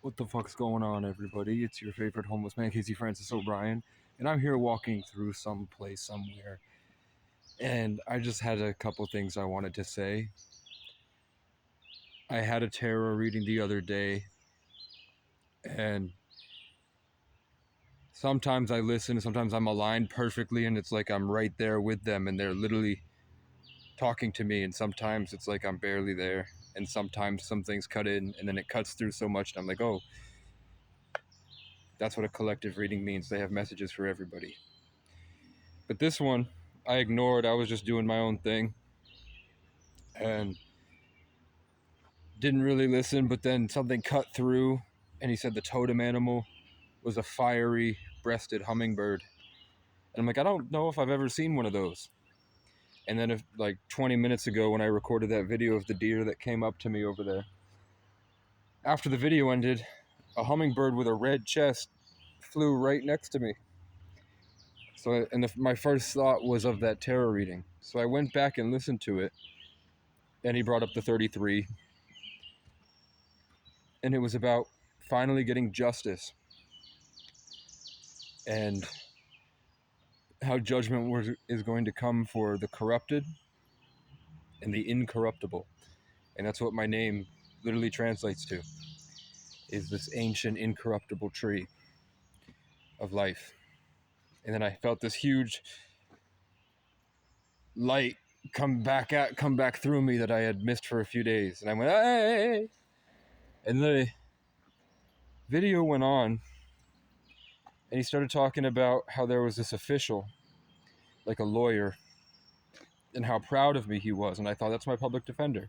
What the fuck's going on, everybody? It's your favorite homeless man, Casey Francis O'Brien, and I'm here walking through some place somewhere. And I just had a couple things I wanted to say. I had a tarot reading the other day, and sometimes I listen, sometimes I'm aligned perfectly, and it's like I'm right there with them, and they're literally talking to me, and sometimes it's like I'm barely there, and sometimes some things cut in, and then it cuts through so much, and I'm like, oh, that's what a collective reading means. They have messages for everybody. But this one, I ignored. I was just doing my own thing and didn't really listen. But then something cut through, and he said the totem animal was a fiery breasted hummingbird. And I'm like, I don't know if I've ever seen one of those. And then, if, like 20 minutes ago, when I recorded that video of the deer that came up to me over there, after the video ended, a hummingbird with a red chest flew right next to me. So, my first thought was of that tarot reading. So I went back and listened to it, and he brought up the 33, and it was about finally getting justice and how judgment is going to come for the corrupted and the incorruptible. And that's what my name literally translates to, is this ancient incorruptible tree of life. And then I felt this huge light come back through me that I had missed for a few days. And I went, hey! And the video went on, and he started talking about how there was this official, like a lawyer, and how proud of me he was. And I thought, that's my public defender,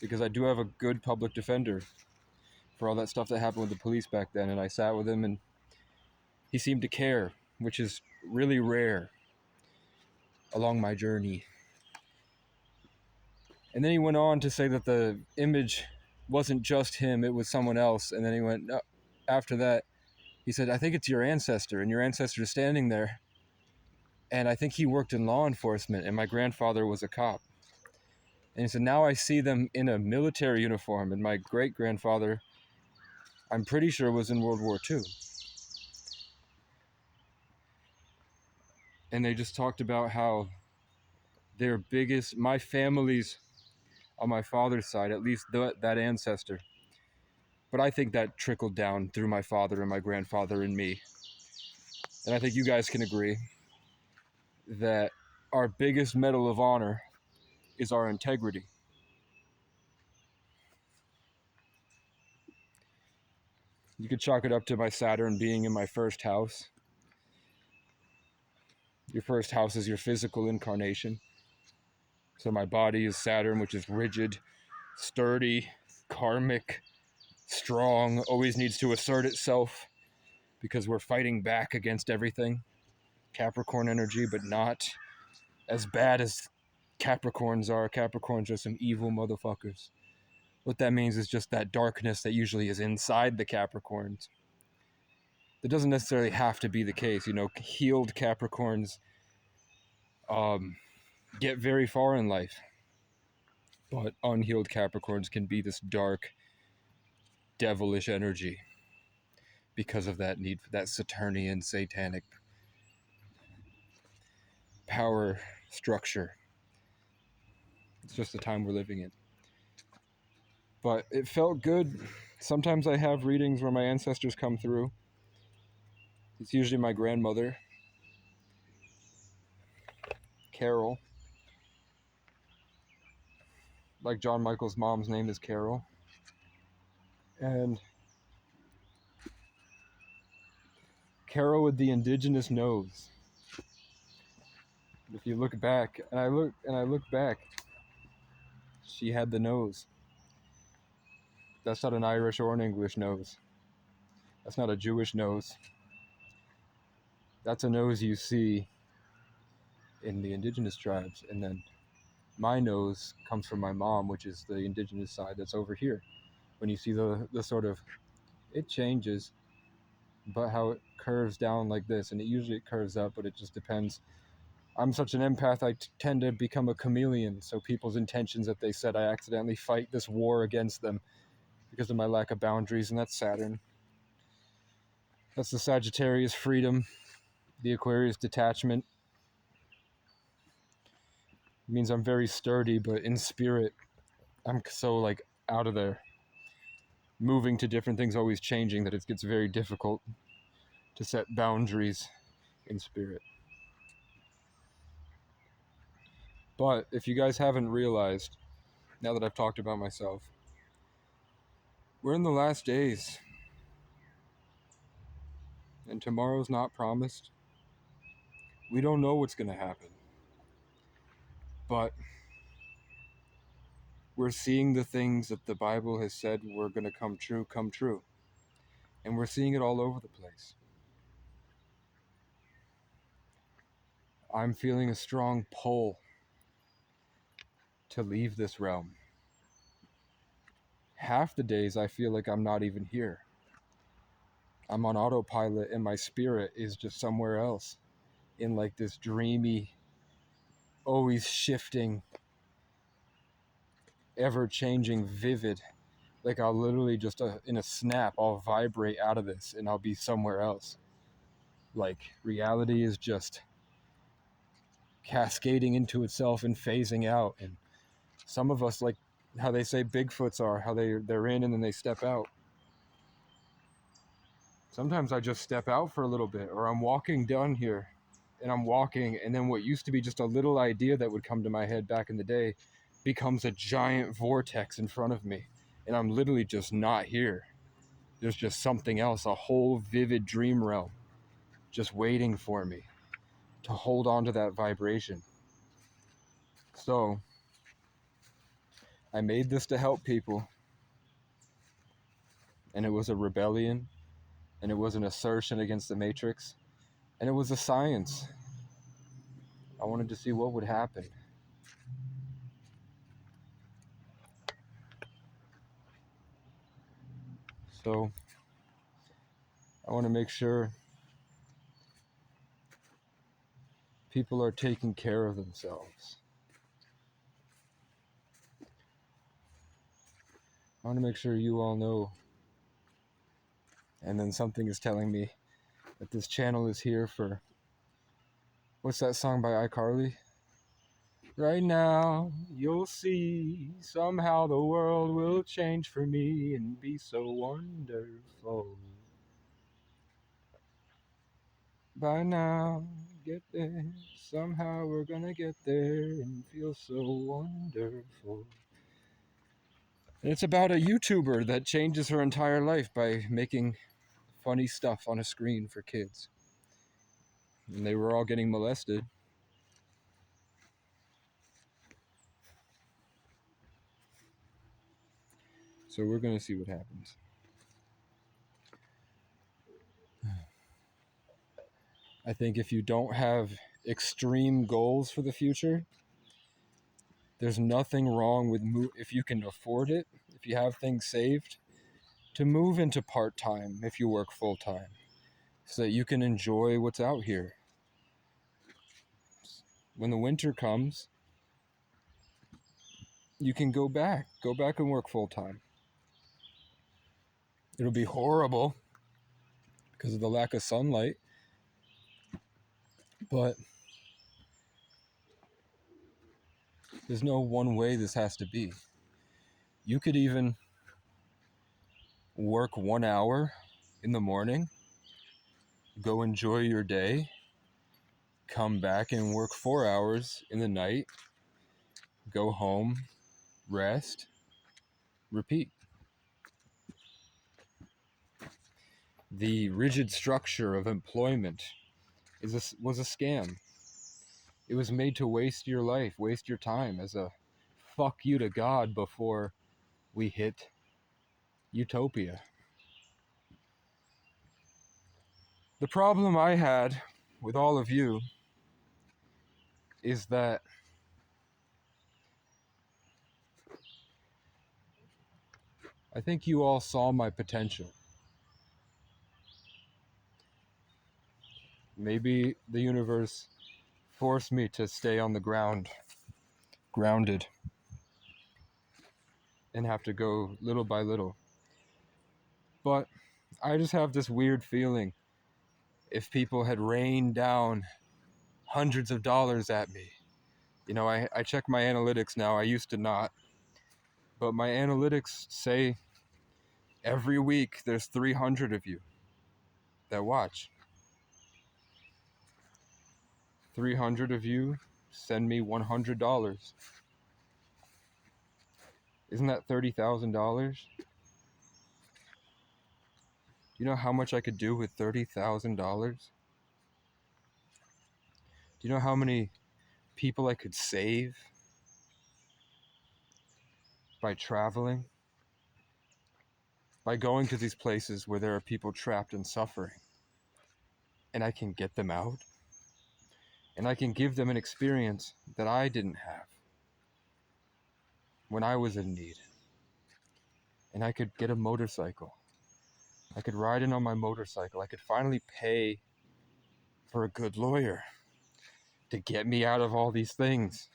because I do have a good public defender for all that stuff that happened with the police back then. And I sat with him, and he seemed to care, which is really rare along my journey. And then he went on to say that the image wasn't just him, it was someone else. And then he went, no. After that, he said, I think it's your ancestor, and your ancestor is standing there. And I think he worked in law enforcement, and my grandfather was a cop. And he said, now I see them in a military uniform, and my great-grandfather, I'm pretty sure, was in World War II. And they just talked about how my family's, on my father's side, at least that ancestor, but I think that trickled down through my father and my grandfather and me. And I think you guys can agree that our biggest medal of honor is our integrity. You could chalk it up to my Saturn being in my first house. Your first house is your physical incarnation. So my body is Saturn, which is rigid, sturdy, karmic, strong, always needs to assert itself because we're fighting back against everything. Capricorn energy, but not as bad as Capricorns are. Capricorns are some evil motherfuckers. What that means is just that darkness that usually is inside the Capricorns. That doesn't necessarily have to be the case. You know, healed Capricorns get very far in life. But unhealed Capricorns can be this dark, devilish energy because of that need for that Saturnian, satanic power structure. It's just the time we're living in. But it felt good. Sometimes I have readings where my ancestors come through. It's usually my grandmother, Carol. Like John Michael's mom's name is Carol. And Carol with the indigenous nose. If you look back, and I look back, she had the nose. That's not an Irish or an English nose. That's not a Jewish nose. That's a nose you see in the indigenous tribes. And then my nose comes from my mom, which is the indigenous side that's over here. When you see the sort of, it changes, but how it curves down like this, and it curves up, but it just depends. I'm such an empath, I tend to become a chameleon, so people's intentions that they said, I accidentally fight this war against them. because of my lack of boundaries, and that's Saturn. That's the Sagittarius freedom, the Aquarius detachment. It means I'm very sturdy, but in spirit, I'm so like out of there. Moving to different things, always changing, that it gets very difficult to set boundaries in spirit. But if you guys haven't realized, now that I've talked about myself, we're in the last days. And tomorrow's not promised. We don't know what's going to happen. But we're seeing the things that the Bible has said were going to come true. And we're seeing it all over the place. I'm feeling a strong pull to leave this realm. Half the days I feel like I'm not even here. I'm on autopilot and my spirit is just somewhere else, in like this dreamy, always shifting, ever-changing, vivid. Like I'll literally just in a snap, I'll vibrate out of this and I'll be somewhere else. Like reality is just cascading into itself and phasing out. And some of us, like how they say Bigfoots are, how they're in and then they step out. Sometimes I just step out for a little bit, or I'm walking down here and I'm walking, and then what used to be just a little idea that would come to my head back in the day becomes a giant vortex in front of me, and I'm literally just not here. There's just something else, a whole vivid dream realm just waiting for me to hold on to that vibration. So I made this to help people, and it was a rebellion, and it was an assertion against the Matrix, and it was a science. I wanted to see what would happen. So I want to make sure people are taking care of themselves. I want to make sure you all know. And then something is telling me that this channel is here for, what's that song by iCarly? Right now, you'll see, somehow the world will change for me and be so wonderful. By now, get there, somehow we're gonna get there and feel so wonderful. And it's about a YouTuber that changes her entire life by making funny stuff on a screen for kids. And they were all getting molested. So we're going to see what happens. I think if you don't have extreme goals for the future, there's nothing wrong with if you can afford it, if you have things saved, to move into part-time if you work full-time, so that you can enjoy what's out here. When the winter comes, you can go back and work full-time. It'll be horrible because of the lack of sunlight, but there's no one way this has to be. You could even work 1 hour in the morning, go enjoy your day, come back and work 4 hours in the night, go home, rest, repeat. The rigid structure of employment was a scam. It was made to waste your life, waste your time, as a fuck you to God before we hit utopia. The problem I had with all of you is that I think you all saw my potential. Maybe the universe forced me to stay on the ground, grounded, and have to go little by little. But I just have this weird feeling if people had rained down hundreds of dollars at me. You know, I check my analytics now. I used to not. But my analytics say every week there's 300 of you that watch. 300 of you send me $100. Isn't that $30,000? Do you know how much I could do with $30,000? Do you know how many people I could save by traveling? By going to these places where there are people trapped and suffering. And I can get them out. And I can give them an experience that I didn't have when I was in need. And I could get a motorcycle. I could ride in on my motorcycle. I could finally pay for a good lawyer to get me out of all these things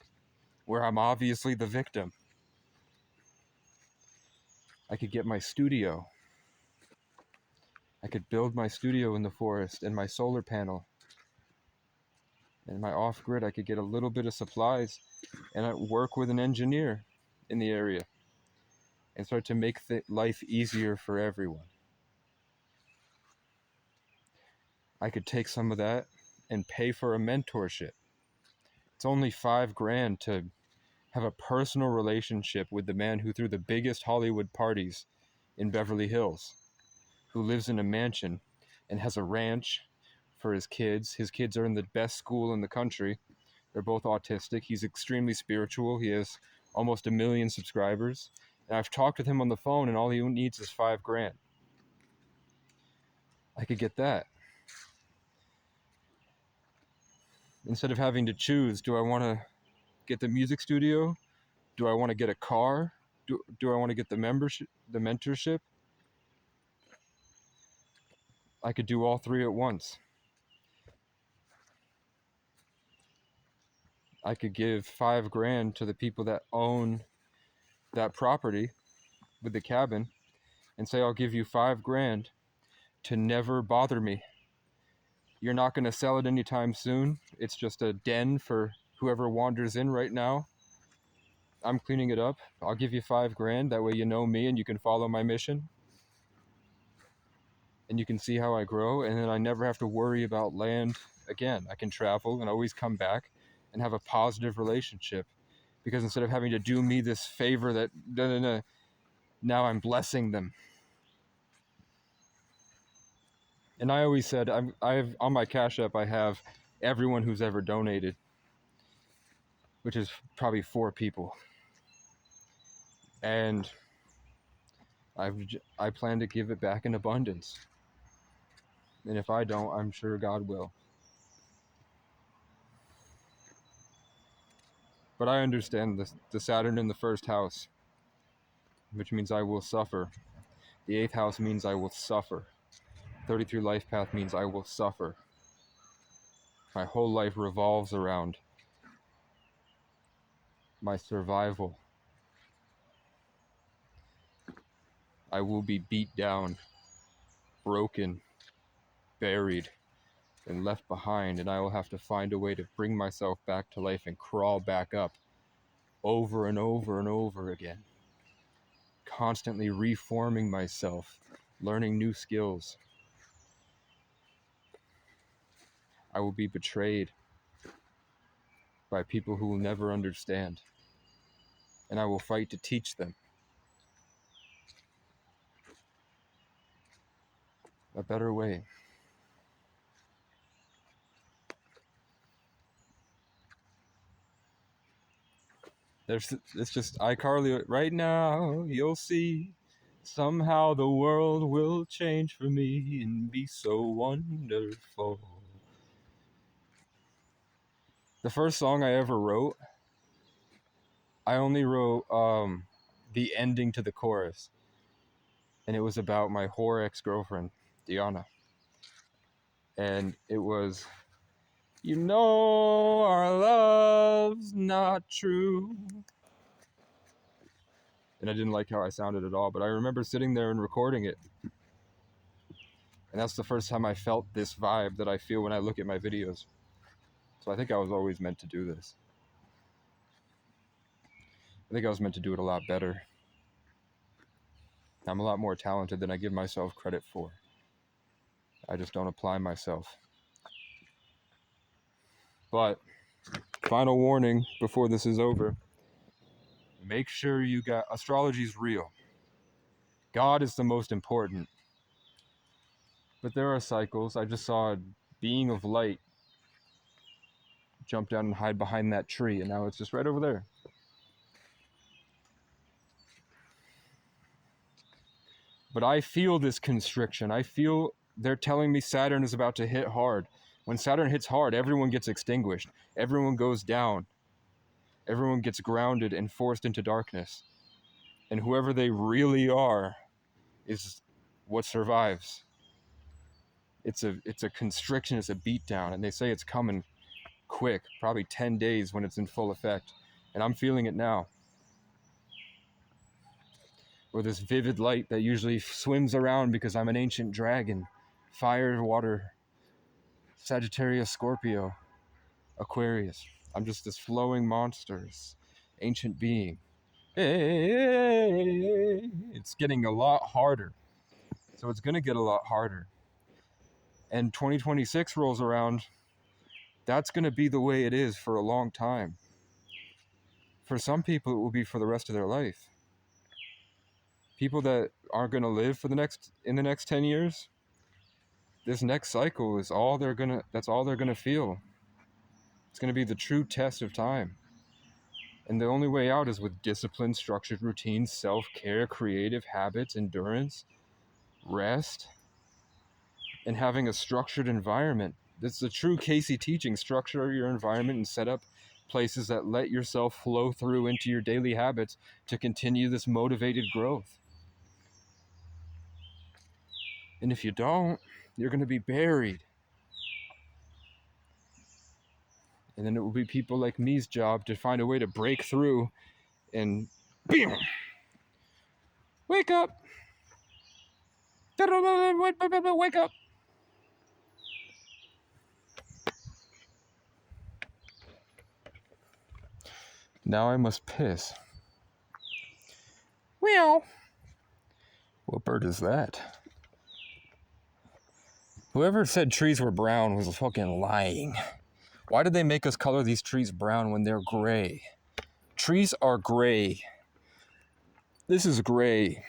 where I'm obviously the victim. I could get my studio. I could build my studio in the forest and my solar panel. And my off-grid, I could get a little bit of supplies and I work with an engineer in the area and start to make life easier for everyone. I could take some of that and pay for a mentorship. It's only $5,000 to have a personal relationship with the man who threw the biggest Hollywood parties in Beverly Hills, who lives in a mansion and has a ranch for his kids. His kids are in the best school in the country. They're both autistic. He's extremely spiritual. He has almost 1 million subscribers. And I've talked with him on the phone, and all he needs is $5,000. I could get that. Instead of having to choose, do I want to get the music studio? Do I want to get a car? Do I want to get the mentorship? I could do all three at once. I could give $5,000 to the people that own that property with the cabin and say, I'll give you $5,000 to never bother me. You're not going to sell it anytime soon. It's just a den for whoever wanders in right now. I'm cleaning it up. I'll give you $5,000. That way you know me and you can follow my mission. And you can see how I grow. And then I never have to worry about land again. I can travel and always come back and have a positive relationship. Because instead of having to do me this favor that now I'm blessing them. And I always said, I've on my Cash App, I have everyone who's ever donated, which is probably 4 people. And I plan to give it back in abundance. And if I don't, I'm sure God will. But I understand the Saturn in the first house, which means I will suffer. The 8th house means I will suffer. 33 life path means I will suffer. My whole life revolves around my survival. I will be beat down, broken, buried, and left behind, and I will have to find a way to bring myself back to life and crawl back up over and over and over again. Constantly reforming myself, learning new skills. I will be betrayed by people who will never understand, and I will fight to teach them a better way. It's just iCarly right now. You'll see. Somehow the world will change for me and be so wonderful. The first song I ever wrote, I only wrote the ending to the chorus. And it was about my whore ex-girlfriend, Diana. And it was, you know our love's not true. And I didn't like how I sounded at all, but I remember sitting there and recording it And that's the first time I felt this vibe that I feel when I look at my videos. So I think I was always meant to do this. I think I was meant to do it a lot better. I'm a lot more talented than I give myself credit for. I just don't apply myself. But final warning before this is over. Make sure you got astrology's real. God is the most important. But there are cycles. I just saw a being of light jump down and hide behind that tree, and now it's just right over there. But I feel this constriction. I feel they're telling me Saturn is about to hit hard. When Saturn hits hard, everyone gets extinguished. Everyone goes down. Everyone gets grounded and forced into darkness. And whoever they really are is what survives. It's a constriction, it's a beatdown, and they say it's coming quick, probably 10 days when it's in full effect. And I'm feeling it now. Or this vivid light that usually swims around because I'm an ancient dragon. Fire, water, Sagittarius, Scorpio, Aquarius. I'm just this flowing monster, this ancient being. It's getting a lot harder. So it's going to get a lot harder. And 2026 rolls around, that's going to be the way it is for a long time. For some people, it will be for the rest of their life. People that aren't going to live in the next 10 years, this next cycle is that's all they're going to feel. It's going to be the true test of time. And the only way out is with discipline, structured routines, self-care, creative habits, endurance, rest, and having a structured environment. That's the true Casey teaching. Structure your environment and set up places that let yourself flow through into your daily habits to continue this motivated growth. And if you don't, you're going to be buried. And then it will be people like me's job to find a way to break through and BAM! Wake up! Wake up! Now I must piss. Meow. What bird is that? Whoever said trees were brown was fucking lying. Why did they make us color these trees brown when they're gray? Trees are gray. This is gray.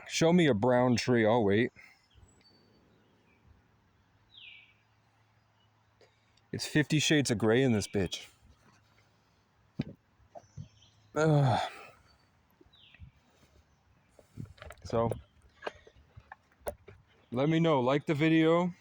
Show me a brown tree, I'll wait. It's 50 shades of gray in this bitch. So, let me know. Like the video.